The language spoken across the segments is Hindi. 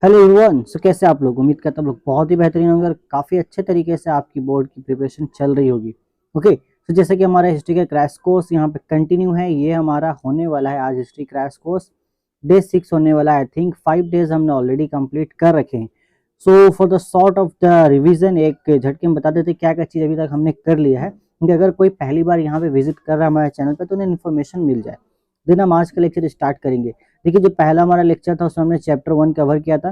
Hello everyone. कैसे आप लोग? उम्मीद करता हूँ आप लोग बहुत ही बेहतरीन होंगे और काफ़ी अच्छे तरीके से आपकी बोर्ड की प्रिपरेशन चल रही होगी। ओके, तो जैसे कि हमारा हिस्ट्री का क्रैश कोर्स यहाँ पे कंटिन्यू है, ये हमारा होने वाला है आज हिस्ट्री क्रैश कोर्स डे 6 होने वाला है। आई थिंक 5 डेज हमने ऑलरेडी कंप्लीट कर रखे हैं। So for the sort of the revision एक झटके में बता देते क्या क्या चीज़ अभी तक हमने कर लिया है, क्योंकि अगर कोई पहली बार यहाँ पे विजिट कर रहा है हमारे चैनल पर तो उन्हें इन्फॉर्मेशन मिल जाए। देन हम आज का लेक्चर स्टार्ट करेंगे। देखिए, जो पहला हमारा लेक्चर था उसमें हमने चैप्टर 1 कवर किया था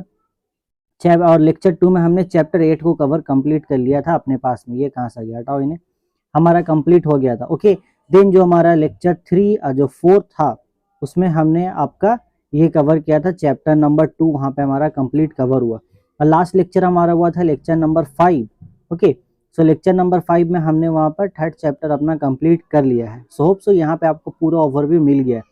और लेक्चर 2 में हमने चैप्टर 8 को कवर कंप्लीट कर लिया था अपने पास में। ये कहाँ से गया, हटाओ इन्हें, हमारा कंप्लीट हो गया था। ओके, देन जो हमारा लेक्चर 3 जो 4 था उसमें हमने आपका ये कवर किया था चैप्टर नंबर 2, वहाँ पे हमारा कंप्लीट कवर हुआ। और लास्ट लेक्चर हमारा हुआ था लेक्चर नंबर 5। ओके, सो लेक्चर नंबर 5 में हमने वहाँ पर थर्ड चैप्टर अपना कंप्लीट कर लिया है। सो होप सो यहाँ पे आपको पूरा ओवरव्यू मिल गया है।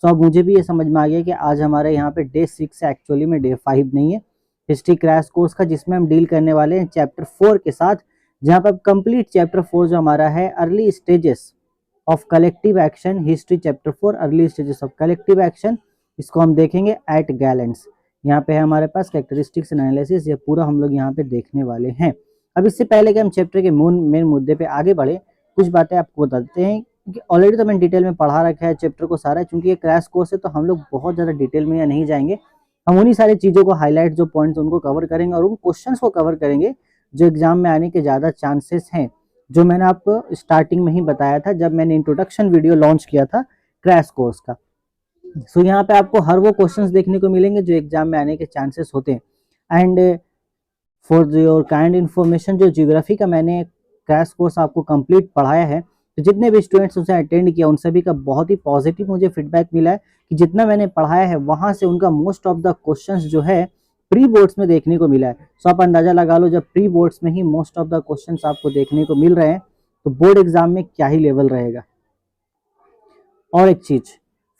सो अब मुझे भी ये समझ में आ गया कि आज हमारे यहाँ पे डे 6 है, एक्चुअली में डे 5 नहीं है हिस्ट्री क्रैश कोर्स का, जिसमें हम डील करने वाले हैं चैप्टर 4 के साथ, जहाँ पर कंप्लीट चैप्टर 4 जो हमारा है early stages of collective action. History chapter 4 early stages of collective action, इसको हम देखेंगे एट गैलेंट्स। यहाँ पे है हमारे पास कैरेक्टरिस्टिक्स एनालिसिस, ये पूरा हम लोग यहाँ पे देखने वाले हैं। अब इससे पहले कि हम चैप्टर के मेन मुद्दे पे आगे बढ़े, कुछ बातें आपको बताते हैं, क्योंकि ऑलरेडी तो मैंने डिटेल में पढ़ा रखा है चैप्टर को सारा। चूंकि ये क्रैश कोर्स है तो हम लोग बहुत ज़्यादा डिटेल में या नहीं जाएंगे, हम उन्हीं सारी चीज़ों को हाईलाइट जो पॉइंट्स उनको कवर करेंगे और उन क्वेश्चंस को कवर करेंगे जो एग्जाम में आने के ज़्यादा चांसेस हैं, जो मैंने आपको स्टार्टिंग में ही बताया था जब मैंने इंट्रोडक्शन वीडियो लॉन्च किया था क्रैश कोर्स का। सो यहाँ पे आपको हर वो क्वेश्चंस देखने को मिलेंगे जो एग्जाम में आने के चांसेस होते हैं। And for your kind information, जो ज्योग्राफी का मैंने क्रैश कोर्स आपको कंप्लीट पढ़ाया है, तो जितने भी स्टूडेंट्स उसे अटेंड किया उन सभी का बहुत ही पॉजिटिव मुझे फीडबैक मिला है कि जितना मैंने पढ़ाया है वहाँ से उनका मोस्ट ऑफ द क्वेश्चंस जो है प्री बोर्ड्स में देखने को मिला है। सो आप अंदाजा लगा लो, जब प्री बोर्ड्स में ही मोस्ट ऑफ द क्वेश्चंस आपको देखने को मिल रहे हैं तो बोर्ड एग्जाम में क्या ही लेवल रहेगा। और एक चीज़,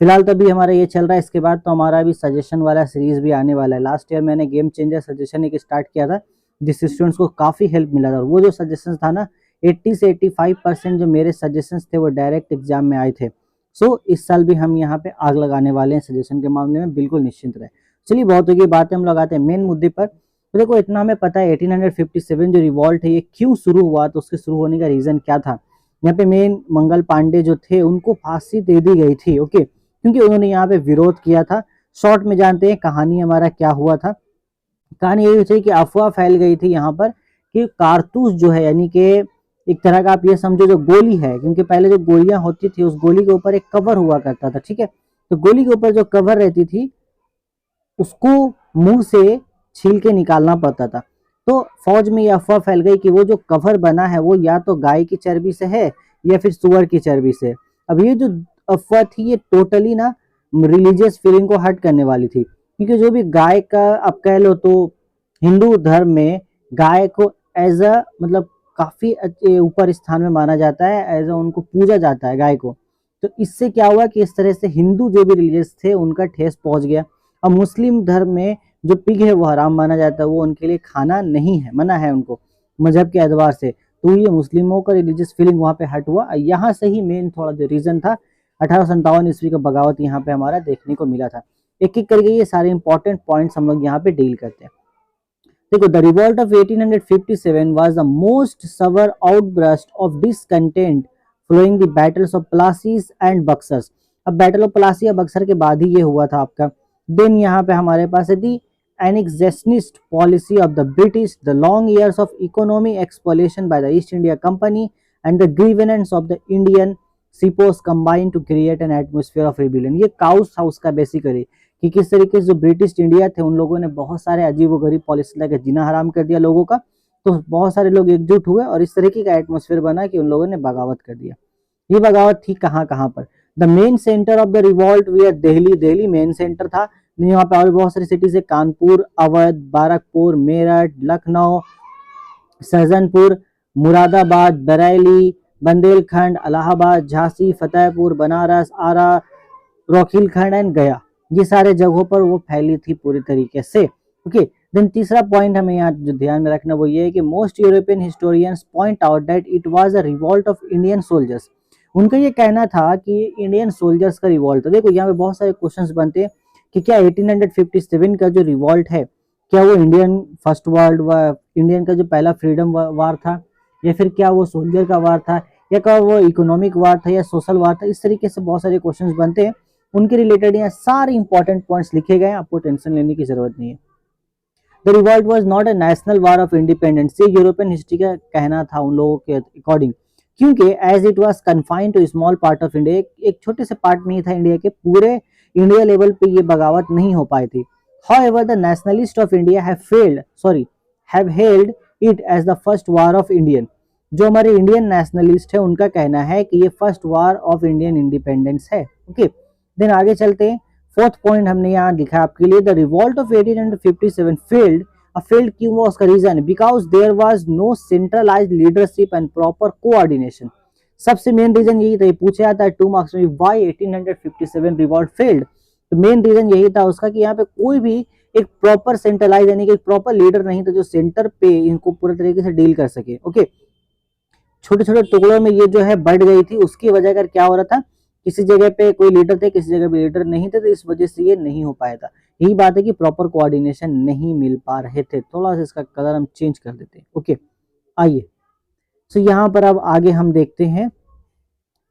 फिलहाल तो अभी हमारा ये चल रहा है, इसके बाद तो हमारा अभी सजेशन वाला सीरीज भी आने वाला है। लास्ट ईयर मैंने गेम चेंजर सजेशन एक स्टार्ट किया था, जिससे स्टूडेंट्स को काफ़ी हेल्प मिला था। और वो जो सजेशन था ना, 80 से 85% जो मेरे सजेशंस थे वो डायरेक्ट एग्जाम में आए थे। सो इस साल भी हम यहाँ पे आग लगाने वाले हैं सजेशन के मामले में, बिल्कुल निश्चिंत रहे। चलिए, बहुत होगी बातें, हम लगाते हैं मेन मुद्दे पर। तो देखो, इतना हमें पता है 1857 जो रिवॉल्ट है ये क्यों शुरू हुआ, तो उसके शुरू होने का रीज़न क्या था। यहाँ पे मेन मंगल पांडे जो थे उनको फांसी दे दी गई थी। ओके, क्योंकि उन्होंने यहाँ पे विरोध किया था। शॉर्ट में जानते हैं कहानी हमारा क्या हुआ था। कहानी यही थी कि अफवाह फैल गई थी यहाँ पर कि कारतूस जो है, यानी कि एक तरह का आप ये समझो जो गोली है, क्योंकि पहले जो गोलियां होती थी उस गोली के ऊपर एक कवर हुआ करता था, ठीक है। तो गोली के ऊपर जो कवर रहती थी उसको मुंह से छील के निकालना पड़ता था। तो फौज में यह अफवाह फैल गई कि वो जो कवर बना है वो या तो गाय की चर्बी से है या फिर सुअर की चर्बी से। अब ये जो अफवाह थी ये टोटली ना रिलीजियस फीलिंग को हर्ट करने वाली थी, क्योंकि जो भी गाय का आप कह लो तो हिंदू धर्म में गाय को एज अ मतलब काफी ऊपर स्थान में माना जाता है, एज अ उनको पूजा जाता है गाय को। तो इससे क्या हुआ कि इस तरह से हिंदू जो भी रिलीजियस थे उनका ठेस पहुंच गया। अब मुस्लिम धर्म में जो पिग है वो हराम माना जाता है, वो उनके लिए खाना नहीं है, मना है उनको मजहब के एतबार से। तो ये मुस्लिमों का रिलीजियस फीलिंग वहाँ पे हट हुआ। यहाँ से ही मेन थोड़ा जो रीजन था 1857 ईस्वी का बगावत यहाँ पे हमारा देखने को मिला था। एक एक करके ये सारे इंपॉर्टेंट पॉइंट्स हम लोग यहाँ पे डील करते हैं। देखो, the revolt of 1857 was the most severe outburst of discontent following the battles of Plasseys and Buxars. अब बैटल ऑफ प्लासी या बक्सर के बाद ही ये हुआ था आपका। देन यहाँ पे हमारे पास है दी annexationist policy of the British, the long years of economic exploitation by the East India Company, and the grievance of the Indian seaports combined to create an atmosphere of rebellion। ये काउस था उसका बेसिकली, कि किस तरीके से जो ब्रिटिश इंडिया थे उन लोगों ने बहुत सारे अजीब व गरीब पॉलिसी लगा, जीना हराम कर दिया लोगों का। तो बहुत सारे लोग एकजुट हुए और इस तरीके का एटमोसफेयर बना कि उन लोगों ने बगावत कर दिया। ये बगावत थी कहाँ कहाँ पर। The main centre of the revolt were Delhi. Delhi main centre था। यहाँ पे और बहुत सारी सिटीज है, कानपुर, अवध, बाराकपुर, मेरठ, लखनऊ, सहजनपुर, मुरादाबाद, बरेली, बंदेलखंड, इलाहाबाद, झांसी, फतेहपुर, बनारस, आरा, रोखिलखंड एंड गया। ये सारे जगहों पर वो फैली थी पूरी तरीके से। ओके, देन तीसरा पॉइंट हमें यहाँ जो ध्यान में रखना वो ये है कि most European historians point out that it was a revolt of Indian soldiers. उनका ये कहना था कि इंडियन सोल्जर्स का रिवॉल्ट था। देखो, यहाँ पे बहुत सारे क्वेश्चंस बनते हैं कि क्या 1857 का जो रिवॉल्ट है क्या वो Indian first world war, Indian का जो पहला फ्रीडम वार था, या फिर क्या वो सोल्जर का वार था, या क्या वो इकोनॉमिक वार था या सोशल वार था। इस तरीके से बहुत सारे क्वेश्चंस बनते हैं, उनके रिलेटेड यहाँ सारे इंपॉर्टेंट पॉइंट्स लिखे गए हैं, आपको टेंशन लेने की जरूरत नहीं है। The revolt was not a national war of independence, ये यूरोपियन हिस्ट्री का कहना था उन लोगों के अकॉर्डिंग, क्योंकि as it was confined to small part of India, एक छोटे से पार्ट में ही था इंडिया के, पूरे इंडिया लेवल पे ये बगावत नहीं हो पाई थी। However, the nationalists of India have held it as the first war of Indian. जो हमारे इंडियन नेशनलिस्ट है उनका कहना है कि ये first war of Indian independence है। ओके, देन आगे चलते हैं। फोर्थ पॉइंट हमने यहाँ लिखा आपके लिए, the revolt of 1857 failed. Failed क्यों हुआ उसका reason, because there was no centralised leadership and proper coordination. सबसे मेन रीजन यही था, पूछा जाता है 2 मार्क्स में, व्हाई 1857 रिवॉल्ट फेल्ड। तो मेन रीजन यही था उसका कि यहाँ पे कोई भी एक प्रॉपर सेंट्रलाइज यानी कि एक प्रॉपर लीडर नहीं था जो सेंटर पे इनको पूरे तरीके से डील कर सके। ओके, छोटे छोटे टुकड़ों में ये जो है बढ़ गई थी, उसकी वजह कर क्या हो रहा था, किसी जगह पे कोई लीडर थे, किसी जगह पे लीडर नहीं थे, तो इस वजह से ये नहीं हो पाया था। यही बात है कि प्रॉपर कोऑर्डिनेशन नहीं मिल पा रहे थे। थोड़ा सा इसका कलर हम चेंज कर देते हैं। ओके, आइए, तो यहाँ पर अब आगे हम देखते हैं,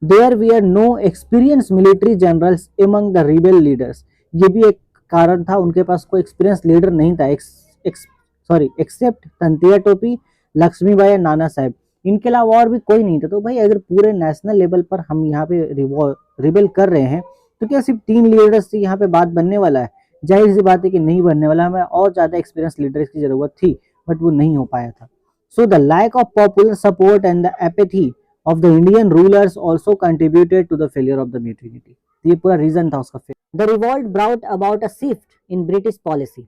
there were no experience military generals among the rebel leaders. ये भी एक कारण था, उनके पास कोई एक्सपीरियंस लीडर नहीं था, एक्सेप्ट तंतिया टोपी, लक्ष्मीबाई, नाना साहब, इनके अलावा और भी कोई नहीं था। तो भाई अगर पूरे नेशनल लेवल पर हम यहाँ पे रिबेल कर रहे हैं, तो क्या सिर्फ 3 लीडर्स से यहाँ पे बात बनने वाला है? जाहिर सी बात है कि नहीं बनने वाला, हमें और ज्यादा एक्सपीरियंस लीडर्स की जरूरत थी, बट वो नहीं हो पाया था। So the lack of popular support and the apathy of the Indian rulers also contributed to the failure of the mutiny. ये पूरा रीजन था उसका। The revolt brought about a shift in British policy.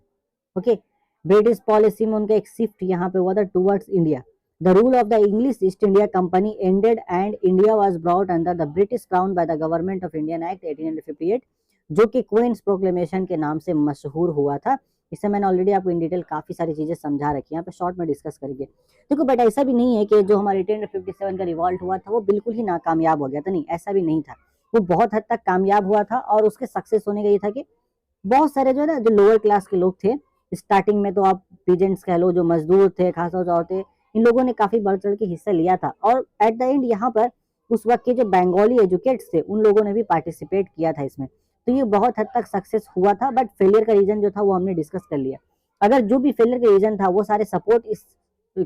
Okay, British policy में उनका एक shift यहाँ पे हुआ था towards India. The rule of the English East India Company ended and India was brought under the British Crown by the Government of Indian Act 1858, जो कि क्वींस प्रोक्लेमेशन के नाम से मशहूर हुआ था। इससे मैंने ऑलरेडी आपको इन डिटेल काफी सारी चीजें समझा रखी है, यहाँ पे शॉर्ट में डिस्कस करेंगे। देखो बट ऐसा भी नहीं है कि जो हमारे 1857 का रिवॉल्ट हुआ था वो बिल्कुल ही नाकामयाब हो गया था, नहीं, ऐसा भी नहीं था। वो बहुत हद तक कामयाब हुआ था, और उसके सक्सेस होने का ये था कि बहुत सारे जो है ना, जो लोअर क्लास के लोग थे, स्टार्टिंग में तो आप पीजेंट्स कह लो, जो मजदूर थे, खासतौर से औरतें, इन लोगों ने काफी बढ़ चढ़ के हिस्सा लिया था। और एट द एंड यहाँ पर उस वक्त के जो बंगाली एजुकेट्स थे उन लोगों ने भी पार्टिसिपेट किया था इसमें। तो ये बहुत हद तक सक्सेस हुआ था, बट फेलियर का रीजन जो था वो हमने डिस्कस कर लिया। अगर जो भी फेलियर का रीजन था वो सारे सपोर्ट इस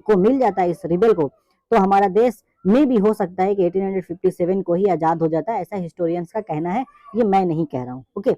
को मिल जाता है, इस रिबेल को, तो हमारा देश में भी हो सकता है कि 1857 को ही आजाद हो जाता है, ऐसा हिस्टोरियंस का कहना है, ये मैं नहीं कह रहा हूँ। ओके,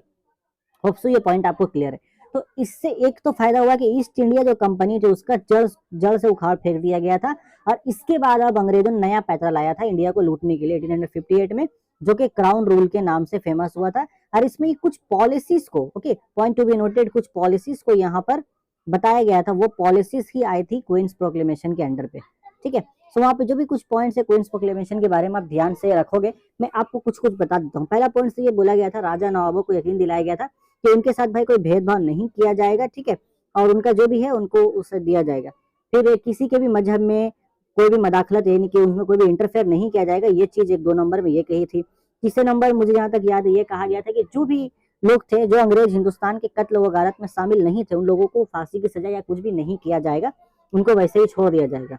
होप सो ये पॉइंट आपको क्लियर है। तो इससे एक तो फायदा हुआ कि ईस्ट इंडिया जो कंपनी थी उसका जड़ से उखाड़ फेंक दिया गया था, और इसके बाद अब अंग्रेजों ने नया पैतरा लाया था इंडिया को लूटने के लिए 1858 में, जो कि क्राउन रूल के नाम से फेमस हुआ था। और इसमें कुछ पॉलिसीज को, okay, point to be noted, कुछ पॉलिसीज को यहाँ पर बताया गया था, वो पॉलिसीज ही आई थी क्वींस प्रोक्लेमेशन के अंडर पे। ठीक है, सो वहाँ पे जो भी कुछ पॉइंट्स है क्वींस प्रोक्लेमेशन के बारे में आप ध्यान से रखोगे, मैं आपको कुछ कुछ बता देता हूँ। पहला पॉइंट से ये बोला गया था, राजा नवाबों को यकीन दिलाया गया था कि उनके साथ भाई कोई भेदभाव नहीं किया जाएगा, ठीक है, और उनका जो भी है उनको उसे दिया जाएगा। फिर किसी के भी मजहब में कोई भी मदाखलत यानी कि उसमें कोई भी इंटरफेयर नहीं किया जाएगा, ये चीज 1-2 नंबर में ये कही थी। तीसरे नंबर मुझे जहाँ तक याद है ये कहा गया था कि जो भी लोग थे जो अंग्रेज हिंदुस्तान के कत्ल व गारत में शामिल नहीं थे, उन लोगों को फांसी की सजा या कुछ भी नहीं किया जाएगा, उनको वैसे ही छोड़ दिया जाएगा।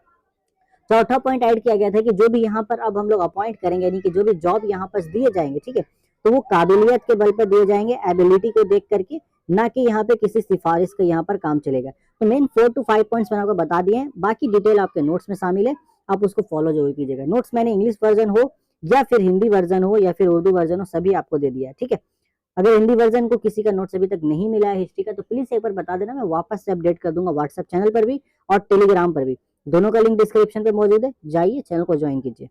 चौथा पॉइंट ऐड किया गया था कि जो भी यहाँ पर अब हम लोग अपॉइंट करेंगे यानी कि जो भी जॉब यहाँ पर दिए जाएंगे, ठीक है, तो वो काबिलियत के बल पर दिए जाएंगे, एबिलिटी को देख करके, ना कि यहाँ पे किसी सिफारिश का यहाँ पर काम चलेगा। तो मेन 4 to 5 पॉइंट्स मैंने आपको बता दिए हैं, बाकी डिटेल आपके नोट्स में शामिल है, आप उसको फॉलो जरूर कीजिएगा। नोट्स मैंने इंग्लिश वर्जन हो या फिर हिंदी वर्जन हो या फिर उर्दू वर्जन हो, सभी आपको दे दिया है। ठीक है, अगर हिंदी वर्जन को किसी का नोट्स अभी तक नहीं मिला है हिस्ट्री का, तो प्लीज एक बार बता देना, मैं वापस से अपडेट कर दूंगा व्हाट्सएप चैनल पर भी और टेलीग्राम पर भी, दोनों का लिंक डिस्क्रिप्शन पे मौजूद है, जाइए चैनल को ज्वाइन कीजिए।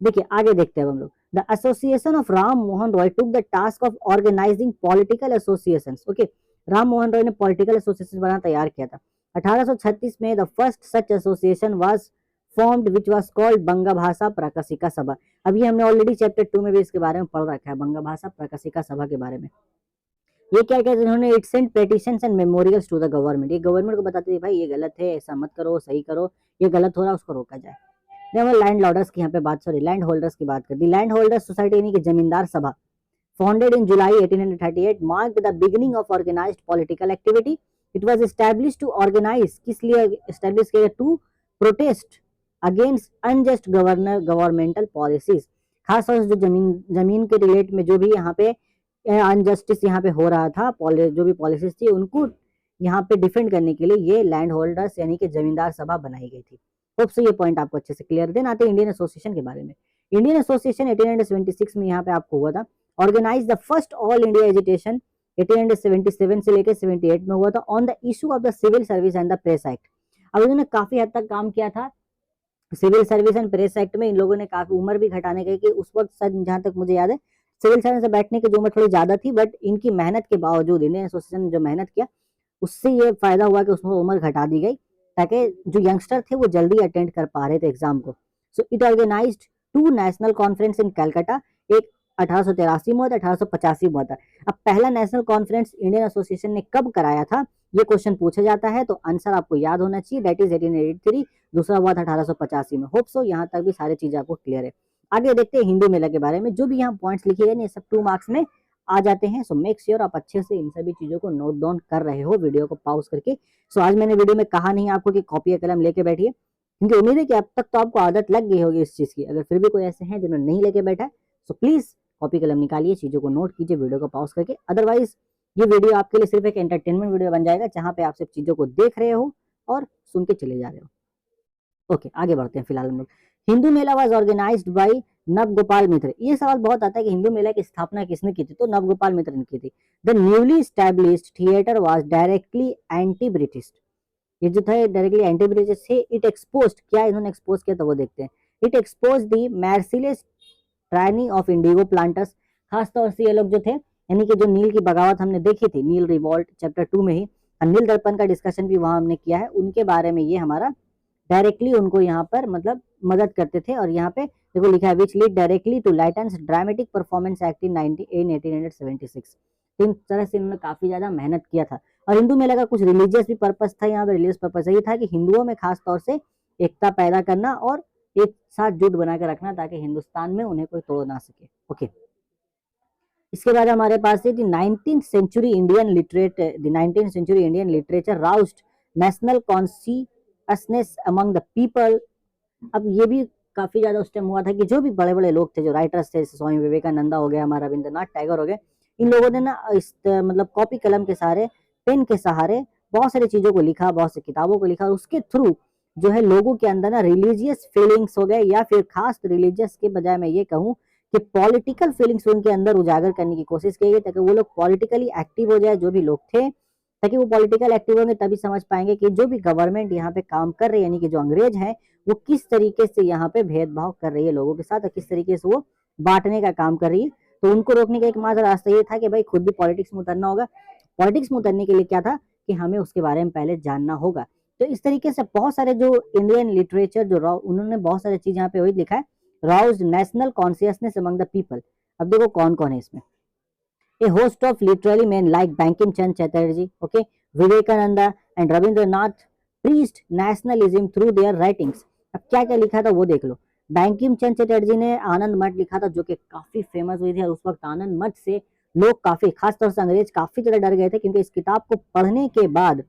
देखिए आगे देखते हैं हम लोग। The association of Ram Mohan Roy took the task of organising political associations. Okay, Ram Mohan Roy ने पॉलिटिकल एसोसिएशन बनाना तैयार किया था। 1836 में the first such association was formed which was called Banga Bhasha Prakashika सभा। अभी हमने ऑलरेडी चैप्टर 2 में भी इसके बारे में पढ़ रखा है, बंगा भाषा प्रकाशिका सभा के बारे में। ये क्या कहते हैं, उन्होंने it sent petitions and memorials to the government. ये गवर्नमेंट को बताते थे भाई ये गलत है, ऐसा मत करो, सही करो, ये गलत हो रहा है उसको रोका जाए। लैंड लॉर्डर्स की यहाँ पे बात, सॉरी लैंड होल्डर्स की बात कर दी। लैंड होल्डर्स सोसाइटी यानी कि Zamindar Sabha, founded in July 1838, marked the beginning of organised political activity it was establish to organise, किस लिए एस्टैब्लिश किया गया, to protest against unjust governmental policies, खासतौर से जो जमीन के रिलेट में जो भी यहाँ पे अनजस्टिस यहाँ पे हो रहा था, जो भी पॉलिसीज थी उनको यहाँ पे डिफेंड करने के लिए ये लैंड होल्डर्स यानी कि जमींदार सभा बनाई गई थी। होप सो ये पॉइंट आपको अच्छे से क्लियर। देन आते हैं इंडियन एसोसिएशन के बारे में। इंडियन एसोसिएशन 1876 में यहाँ पे आपको हुआ था। Organise the first all India agitation 1877 से लेकर 78 में हुआ था on the issue of the civil service and the press act. अब इन्होंने काफी हद तक काम किया था civil service and press act में। इन लोगों ने काफी उम्र भी घटाने गई कि उस वक्त जहां तक मुझे याद है सिविल सर्विस से बैठने की जो उम्र थोड़ी ज्यादा थी, बट इनकी मेहनत के बावजूद इंडियन एसोसिएशन ने जो मेहनत किया उससे ये फायदा हुआ कि उसमें उम्र घटा दी गई ताकि जो यंगस्टर थे वो जल्दी अटेंड कर पा रहे थे एग्जाम को। So it organised 2 national conference in Calcutta, एक 1883 में हुआ था, 1885 में हुआ था। अब पहला नेशनल कॉन्फ्रेंस इंडियन एसोसिएशन ने कब कराया था, ये क्वेश्चन पूछा जाता है, तो आंसर आपको याद होना चाहिए, दैट इज 1883। दूसरा हुआ था 1885 में। होप सो यहाँ तक भी सारी चीजें आपको क्लियर है। आगे देखते हैं हिंदू मेला के बारे में। जो भी यहाँ पॉइंट्स लिखे गए सब 2 मार्क्स में आ जाते हैं। सो मेक श्योर आप अच्छे से इन सभी चीजों को नोट डाउन कर रहे हो वीडियो को पॉज करके। सो आज मैंने वीडियो में कहा नहीं आपको कि कॉपी या कलम लेके बैठिए, क्योंकि उम्मीद है कि अब तक तो आपको आदत लग गई होगी इस चीज की। अगर फिर भी कोई ऐसे हैं जिन्होंने नहीं लेके बैठा है सो प्लीज कॉपी कलम निकालिए, चीजों को नोट कीजिए वीडियो को पॉज करके। अदरवाइज ये वीडियो आपके लिए सिर्फ एक एंटरटेनमेंट वीडियो बन जाएगा जहां पे आप सिर्फ चीजों को देख रहे हो और सुन के चले जा रहे हो। ओके आगे बढ़ते हैं। फिलहाल हम लोग हिंदू मेला वाज ऑर्गेनाइज्ड बाय नवगोपाल मित्र। ये सवाल बहुत आता है कि हिंदू मेला की स्थापना किसने की थी, तो नवगोपाल मित्र ने की थी। The newly established theatre was directly anti British. ये जो था डायरेक्टली एंटी ब्रिटिश थे। इट एक्सपोज्ड, क्या इन्होंने एक्सपोज किया तो वो देखते हैं। It expose the merciless tyranny of indigo planters. खासतौर से ये लोग जो थे यानी कि जो नील की बगावत हमने देखी थी, नील रिवॉल्ट चैप्टर 2 में ही, नील दर्पण का डिस्कशन भी वहां हमने किया है, उनके बारे में ये हमारा डायरेक्टली उनको यहाँ पर मतलब मदद करते थे। और यहाँ पे देखो लिखा है which lead directly to lightens dramatic performance act in 1876। तो इन तरह से इन्होंने काफी ज्यादा मेहनत किया था। और हिंदू मेला का कुछ रिलीजियस भी पर्पस था, यहाँ पे रिलीजियस पर्पस यही था कि हिंदुओं में खास तौर से एकता पैदा करना और एक साथ जुट बना के रखना ताकि हिंदुस्तान में उन्हें कोई तोड़ ना सके। ओके इसके बाद हमारे पास है 19th century Indian literature roused national consciousness among the people। अब ये भी काफी ज्यादा उस टाइम हुआ था कि जो भी बड़े बड़े लोग थे, जो राइटर्स थे, स्वामी विवेकानंदा हो गया, हमारा रविंद्रनाथ टैगोर हो गए, इन लोगों ने ना इस मतलब कॉपी कलम के सहारे, पेन के सहारे बहुत सारी चीजों को लिखा, बहुत सी किताबों को लिखा, और उसके थ्रू जो है लोगों के अंदर ना रिलीजियस फीलिंग्स हो गए, या फिर खास रिलीजियस के बजाय मैं ये कहूँ कि पॉलिटिकल फीलिंग्स उनके अंदर उजागर करने की कोशिश की गई ताकि वो लोग पॉलिटिकली एक्टिव हो जाए, जो भी लोग थे, ताकि वो पॉलिटिकल एक्टिव होंगे तभी समझ पाएंगे कि जो भी गवर्नमेंट यहाँ पे काम कर रही है यानी कि जो अंग्रेज है वो किस तरीके से यहाँ पे भेदभाव कर रही है लोगों के साथ और किस तरीके से वो बांटने का काम कर रही है। तो उनको रोकने का एकमात्र रास्ता ये था कि भाई खुद भी पॉलिटिक्स में उतरना होगा। पॉलिटिक्स में उतरने के लिए क्या था कि हमें उसके बारे में पहले जानना होगा। तो इस तरीके से बहुत सारे जो इंडियन लिटरेचर जो उन्होंने बहुत सारी चीज यहाँ पे वही लिखा है, Rouse national consciousness among the people. अब देखो कौन कौन है इसमें। A host of literary men like Bankim Chand Chatterjee, okay, Vivekananda and Rabindranath preached nationalism through their writings। अब क्या क्या लिखा था वो देख लो। बैंकिम चंद चटर्जी ने आनंद मठ लिखा था जो कि काफी फेमस हुई थी, और उस वक्त आनंद मठ से लोग काफी, खासतौर से अंग्रेज काफी ज्यादा डर गए थे, क्योंकि इस किताब को पढ़ने के बाद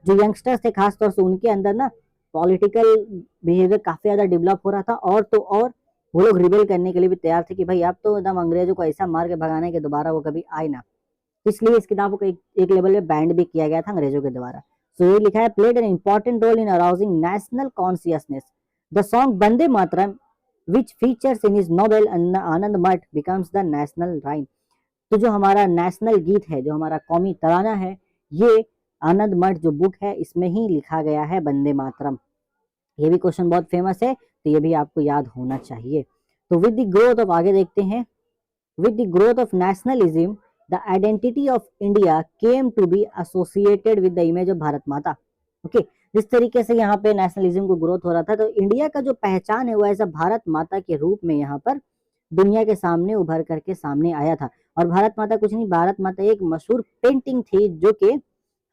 जो यंगस्टर्स थे खासतौर से उनके अंदर ना पॉलिटिकल बिहेवियर काफी ज्यादा डेवलप हो रहा था, और तो और वो लोग रिबेल करने के लिए भी तैयार थे कि भाई अब तो एकदम अंग्रेजों को ऐसा मार के भगाना है कि दोबारा वो कभी आए ना। इसलिए इस किताब को एक लेवल पे बैंड भी किया गया था अंग्रेजों के द्वारा। सो ये लिखा है played an important role in arousing national consciousness. The song Vande Mataram which features in his novel Anand Math becomes the national rhyme. तो जो हमारा नेशनल गीत है, जो हमारा कौमी तराना है, ये आनंद मठ जो बुक है इसमें ही लिखा गया है, वंदे मातरम। ये भी क्वेश्चन बहुत फेमस है तो ये भी आपको याद होना चाहिए। तो विद द ग्रोथ ऑफ, आगे देखते हैं, with the growth of nationalism the identity of India came to be associated with the image of Bharat Mata. Okay जिस तरीके से यहाँ पे नेशनलिज्म को ग्रोथ हो रहा था तो इंडिया का जो पहचान है वो ऐसा भारत माता के रूप में यहाँ पर दुनिया के सामने उभर करके सामने आया था। और भारत माता कुछ नहीं, भारत माता एक मशहूर पेंटिंग थी जो कि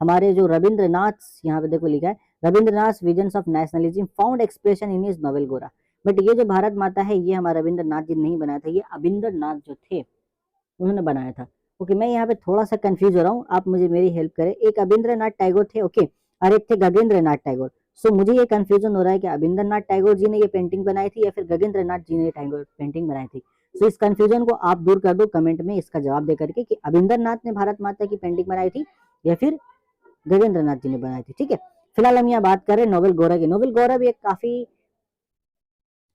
हमारे जो रविंद्रनाथ, यहाँ पे देखो लिखा है Rabindranath visions of nationalism found expression in his novel गोरा। बट ये जो भारत माता है ये हमारा रविंद्रनाथ जी नहीं बनाया था, ये अबिंदरनाथ जो थे उन्होंने बनाया था। ओके, मैं यहाँ पे थोड़ा सा कंफ्यूज हो रहा हूँ, आप मुझे मेरी हेल्प करें। एक अबिंद्रनाथ टैगोर थे, ओके, और एक थे गगनेंद्र नाथ टैगोर। सो मुझे ये कंफ्यूजन हो रहा है कि अबिंद्रनाथ टैगोर जी ने ये पेंटिंग बनाई थी या फिर गगनेंद्र नाथ जी ने ये टैगोर पेंटिंग बनाई थी। सो इस कंफ्यूजन को आप दूर कर दो कमेंट में इसका जवाब दे करके कि अबिंद्रनाथ ने भारत माता की पेंटिंग बनाई थी या फिर गगनेंद्र नाथ जी ने बनाई थी। ठीक है, फिलहाल हम यहाँ बात कर रहे हैं नोबेल गौरा की। नोबेल गौरा भी एक काफी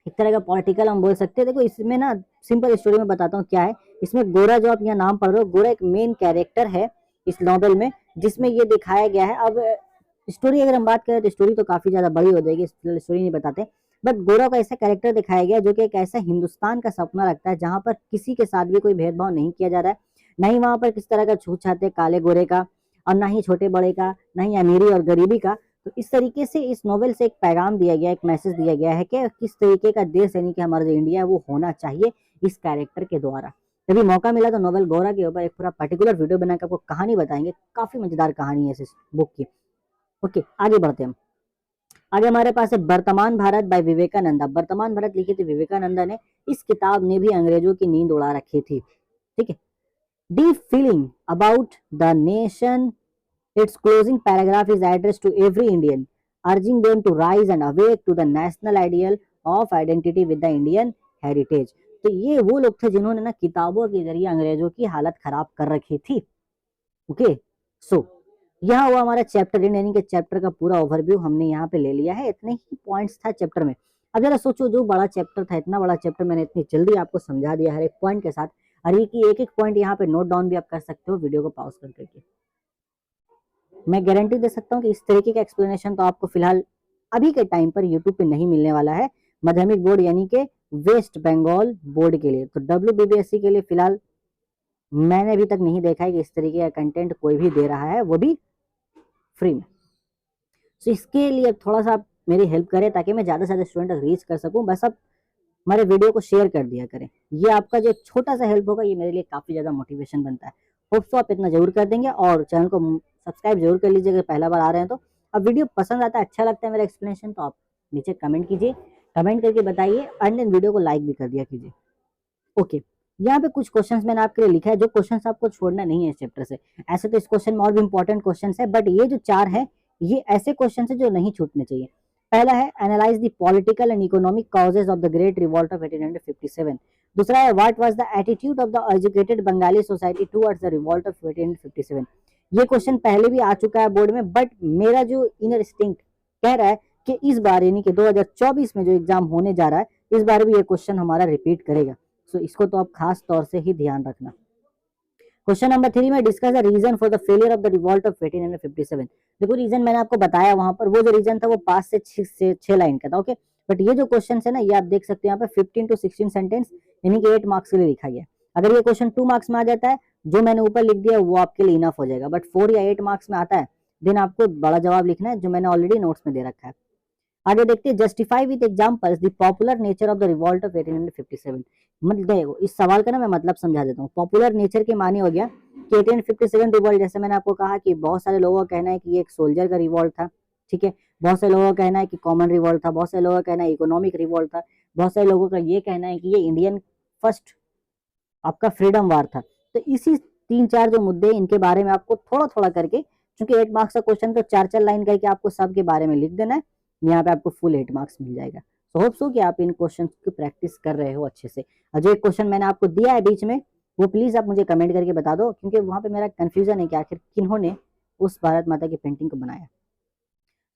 एक तरह का पॉलिटिकल हम बोल सकते हैं। देखो इसमें ना सिंपल स्टोरी में बताता हूँ क्या है। इसमें गोरा जो आप यहाँ नाम पढ़ रहे हो, गोरा एक मेन कैरेक्टर है इस नॉवेल में, जिसमें ये दिखाया गया है। अब स्टोरी अगर हम बात करें तो स्टोरी तो काफी ज्यादा बड़ी हो जाएगी, स्टोरी नहीं बताते। बट गोरा का ऐसा कैरेक्टर दिखाया गया जो कि एक ऐसा हिंदुस्तान का सपना रखता है जहां पर किसी के साथ भी कोई भेदभाव नहीं किया जा रहा है, ना ही वहां पर किस तरह का छूत छाते काले गोरे का, और ना ही छोटे बड़े का, ना ही अमीरी और गरीबी का। तो इस तरीके से इस नोवेल से एक पैगाम दिया गया, एक मैसेज दिया गया है कि किस तरीके का देश यानी कि हमारा जो इंडिया है वो होना चाहिए इस कैरेक्टर के द्वारा। कभी मौका मिला तो नोवेल गौरा के ऊपर एक पूरा पर्टिकुलर वीडियो बनाकर आपको कहानी बताएंगे, काफी मजेदार कहानी है इस बुक की। ओके, आगे बढ़ते हैं हम। आगे हमारे पास है वर्तमान भारत बाय विवेकानंदा। वर्तमान भारत लिखी थी विवेकानंदा ने। इस किताब ने भी अंग्रेजों की नींद उड़ा रखी थी। ठीक है, deep feeling about the nation. Its closing paragraph is addressed to every Indian, urging them to rise and awake to the national ideal of identity with the Indian heritage. तो ये वो लोग थे जिन्होंने ना किताबों के जरिए अंग्रेजों की हालत खराब कर रखी थी। ओके, सो यहाँ हुआ हमारा चैप्टर यानी कि चैप्टर का पूरा ओवरव्यू हमने यहाँ पे ले लिया है। इतने ही पॉइंट्स था चैप्टर में। अब जरा सोचो, जो बड़ा चैप्टर था, इतना बड़ा चैप्टर मैंने इतनी जल्दी आपको समझा दिया हर एक पॉइंट के साथ। और ये की एक एक पॉइंट यहाँ पे नोट डाउन भी आप कर सकते हो वीडियो को पॉज कर करके। मैं गारंटी दे सकता हूँ कि इस तरीके का एक्सप्लेनेशन तो आपको फिलहाल अभी के टाइम पर यूट्यूब पे नहीं मिलने वाला है माध्यमिक बोर्ड यानी कि वेस्ट बंगाल बोर्ड के लिए। तो WBPSC के लिए फिलहाल मैंने अभी तक नहीं देखा है कि इस तरीके का कंटेंट कोई भी दे रहा है, वो भी फ्री में। तो इसके लिए थोड़ा सा आप मेरी हेल्प करें ताकि मैं ज़्यादा से ज़्यादा स्टूडेंट तक रीच कर सकूं। बस आप हमारे वीडियो को शेयर कर दिया करें, ये आपका जो छोटा सा हेल्प होगा ये मेरे लिए काफ़ी ज़्यादा मोटिवेशन बनता है। होप सो आप इतना जरूर कर देंगे और चैनल को सब्सक्राइब जरूर कर लीजिए अगर पहला बार आ रहे हैं तो। अब वीडियो पसंद आता है, अच्छा लगता है मेरा एक्सप्लेनेशन, तो आप नीचे कमेंट कीजिए, कमेंट करके बताइए एंड देन वीडियो को लाइक भी कर दिया कीजिए। ओके, यहाँ पे कुछ क्वेश्चंस मैंने आपके लिए लिखा है जो क्वेश्चंस आपको छोड़ना नहीं है इस चैप्टर से। ऐसे तो इस क्वेश्चन में और भी इंपॉर्टेंट क्वेश्चंस है, बट ये जो 4 है ये ऐसे क्वेश्चन है जो नहीं छूटने चाहिए। पहला है analyse the political and economic causes of the great revolt of 1857। दूसरा है what was the attitude of the educated Bengali society towards the revolt of 1857। ये क्वेश्चन पहले भी आ चुका है बोर्ड में, बट मेरा जो इनर इंस्टिंक्ट कह रहा है कि इस बार यानी कि 2024 में जो एग्जाम होने जा रहा है इस बार भी ये क्वेश्चन हमारा रिपीट करेगा। सो इसको तो आप खास तौर से ही ध्यान रखना। क्वेश्चन नंबर 3 में discuss the reason for the failure of the revolt of 1857। देखो रीजन मैंने आपको बताया वहां पर, वो जो रीजन था वो 5 से 6 लाइन का था। ओके, बट ये जो क्वेश्चन है ना ये आप देख सकते हैं यहाँ पे 15 to 16 सेंटेंस यानी कि 8 मार्क्स के लिए लिखा गया। अगर ये क्वेश्चन 2 मार्क्स में आ जाता है जो मैंने ऊपर लिख दिया वो आपके लिए इनफ हो जाएगा, बट 4 या 8 मार्क्स में आता है देन आपको बड़ा जवाब लिखना है जो मैंने ऑलरेडी नोट्स में दे रखा है। आगे देखते हैं, justify with examples the popular nature of the revolt of 1857। मतलब इस सवाल का ना मैं मतलब समझा देता हूँ। पॉपुलर नेचर के माने हो गया कि 1857 रिवॉल्ट, जैसे मैंने आपको कहा कि बहुत सारे लोगों का कहना है कि ये एक सोल्जर का रिवॉल्ट था। ठीक है, बहुत सारे लोगों का कहना है कि कॉमन रिवॉल्ट था, बहुत सारे लोगों का कहना है इकोनॉमिक रिवॉल्ट था, बहुत सारे लोगों का ये कहना है कि ये इंडियन फर्स्ट आपका फ्रीडम वार था। तो इसी 3-4 जो मुद्दे इनके बारे में आपको थोड़ा थोड़ा करके, क्योंकि 8 मार्क्स का क्वेश्चन तो 4-4 लाइन करके आपको सबके बारे में लिख देना है, यहाँ पे आपको फुल 8 मार्क्स मिल जाएगा। सो होप सो कि आप इन क्वेश्चन की प्रैक्टिस कर रहे हो अच्छे से। और जो एक क्वेश्चन मैंने आपको दिया है बीच में वो प्लीज आप मुझे कमेंट करके बता दो, क्योंकि वहां पे मेरा कंफ्यूजन है कि आखिर किन्होंने उस भारत माता की पेंटिंग को बनाया।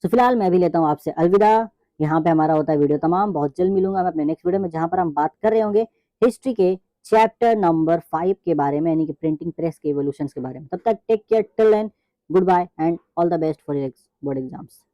तो फिलहाल मैं भी लेता हूँ आपसे अलविदा। यहाँ पे हमारा होता है वीडियो तमाम। बहुत जल्द मिलूंगा मैं अपने नेक्स्ट वीडियो में जहां पर हम बात कर रहे होंगे हिस्ट्री के चैप्टर नंबर 5 के बारे में, यानी कि प्रिंटिंग प्रेस के इवोल्यूशन के बारे में। तब तक take care, till then good bye and all the best for your board exams.